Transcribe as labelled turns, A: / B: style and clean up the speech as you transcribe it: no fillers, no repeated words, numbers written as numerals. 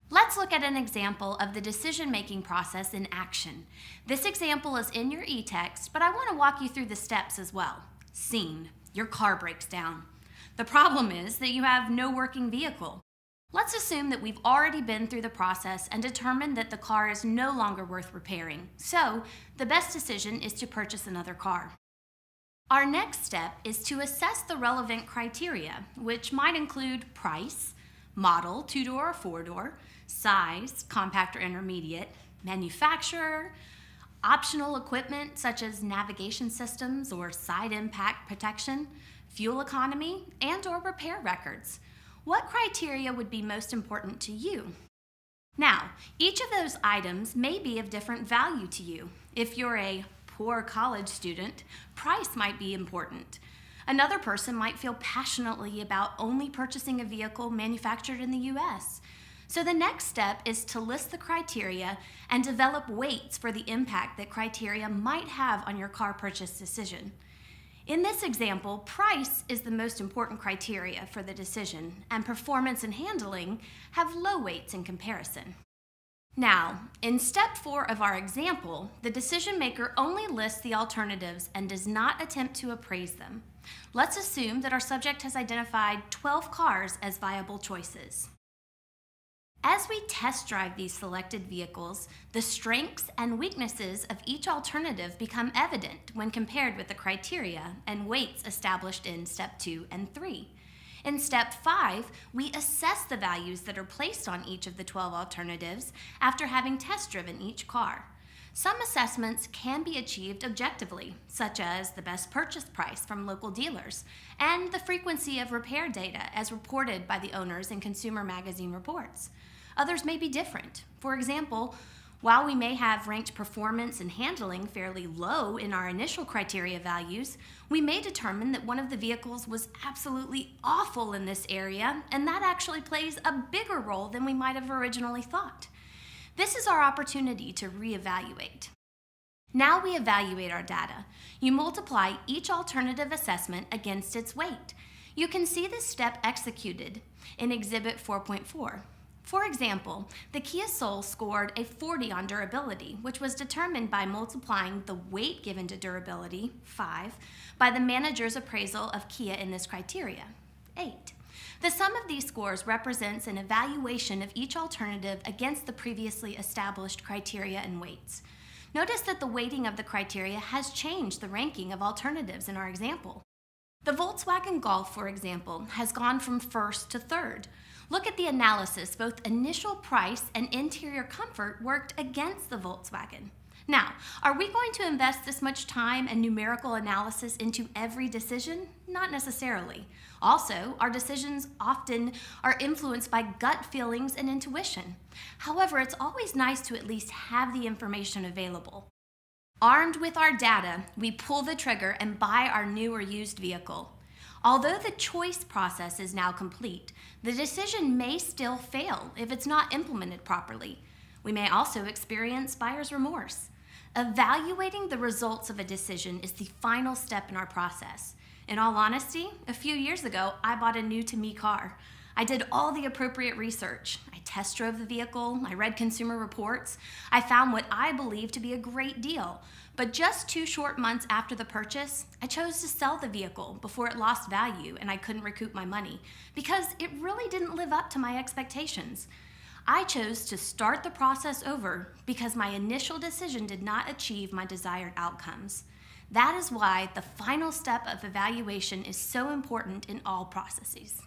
A: Let's look at an example of the decision-making process in action. This example is in your e-text, but I want to walk you through the steps as well. Scene: your car breaks down. The problem is that you have no working vehicle. Let's assume that we've already been through the process and determined that the car is no longer worth repairing. So, the best decision is to purchase another car. Our next step is to assess the relevant criteria, which might include price, model, 2-door or 4-door, size, compact or intermediate, manufacturer, optional equipment such as navigation systems or side impact protection, fuel economy, and/or repair records. What criteria would be most important to you? Now, each of those items may be of different value to you. If you're a poor college student, price might be important. Another person might feel passionately about only purchasing a vehicle manufactured in the US. So the next step is to list the criteria and develop weights for the impact that criteria might have on your car purchase decision. In this example, price is the most important criteria for the decision, and performance and handling have low weights in comparison. Now, in step 4 of our example, the decision maker only lists the alternatives and does not attempt to appraise them. Let's assume that our subject has identified 12 cars as viable choices. As we test drive these selected vehicles, the strengths and weaknesses of each alternative become evident when compared with the criteria and weights established in step 2 and 3. In step 5, we assess the values that are placed on each of the 12 alternatives after having test driven each car. Some assessments can be achieved objectively, such as the best purchase price from local dealers and the frequency of repair data as reported by the owners in consumer magazine reports. Others may be different. For example, while we may have ranked performance and handling fairly low in our initial criteria values, we may determine that one of the vehicles was absolutely awful in this area, and that actually plays a bigger role than we might have originally thought. This is our opportunity to reevaluate. Now we evaluate our data. You multiply each alternative assessment against its weight. You can see this step executed in Exhibit 4.4. For example, the Kia Soul scored a 40 on durability, which was determined by multiplying the weight given to durability, 5, by the manager's appraisal of Kia in this criteria, 8. The sum of these scores represents an evaluation of each alternative against the previously established criteria and weights. Notice that the weighting of the criteria has changed the ranking of alternatives in our example. The Volkswagen Golf, for example, has gone from first to third. Look at the analysis. Both initial price and interior comfort worked against the Volkswagen. Now, are we going to invest this much time and numerical analysis into every decision? Not necessarily. Also, our decisions often are influenced by gut feelings and intuition. However, it's always nice to at least have the information available. Armed with our data, we pull the trigger and buy our new or used vehicle. Although the choice process is now complete, the decision may still fail if it's not implemented properly. We may also experience buyer's remorse. Evaluating the results of a decision is the final step in our process. In all honesty, a few years ago, I bought a new-to-me car. I did all the appropriate research. I test drove the vehicle, I read consumer reports, I found what I believed to be a great deal. But just 2 short months after the purchase, I chose to sell the vehicle before it lost value and I couldn't recoup my money because it really didn't live up to my expectations. I chose to start the process over because my initial decision did not achieve my desired outcomes. That is why the final step of evaluation is so important in all processes.